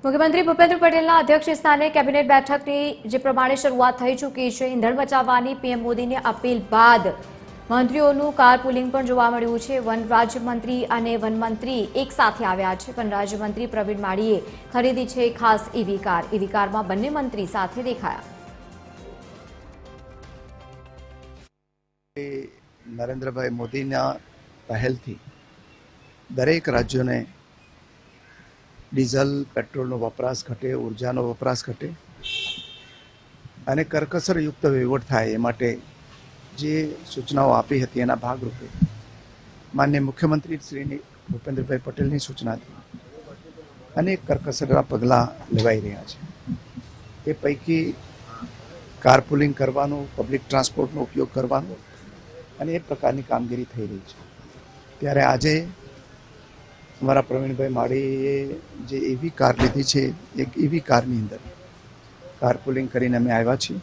મુખ્યમંત્રી ભૂપેન્દ્ર પટેલના અધ્યક્ષસ્થાને કેબિનેટ બેઠકની જે પ્રમાણે શરૂઆત થઈ ચૂકી છે। ઈંધણ બચાવવાની પીએમ મોદીની અપીલ બાદ મંત્રીઓનું કારપુલિંગ પણ જોવા મળ્યું છે। વન રાજ્યમંત્રી અને વનમંત્રી એક સાથે આવ્યા છે। વન રાજ્યમંત્રી પ્રવીણ માળીએ ખરીદી છે ખાસ ઈવી કાર। ઈવી કારમાં બંને મંત્રી સાથે દેખાયા। નરેન્દ્રભાઈ મોદીના પહેલથી દરેક રાજ્યોને ડીઝલ પેટ્રોલનો વપરાશ ઘટે, ઉર્જાનો વપરાશ ઘટે અને કરકસરયુક્ત વહીવટ થાય એ માટે જે સૂચનાઓ આપી હતી એના ભાગરૂપે માનનીય મુખ્યમંત્રી શ્રી ભૂપેન્દ્રભાઈ પટેલની સૂચનાથી અનેક કરકસરના પગલાં લેવાઈ રહ્યા છે। એ પૈકી કારપુલિંગ કરવાનું, પબ્લિક ટ્રાન્સપોર્ટનો ઉપયોગ કરવાનો અને એ પ્રકારની કામગીરી થઈ રહી છે। ત્યારે આજે અમારા પ્રવીણભાઈ માળીએ જે ઈવી કાર લીધી છે, એક ઈવી કારની અંદર કારપુલિંગ કરીને અમે આવ્યા છીએ।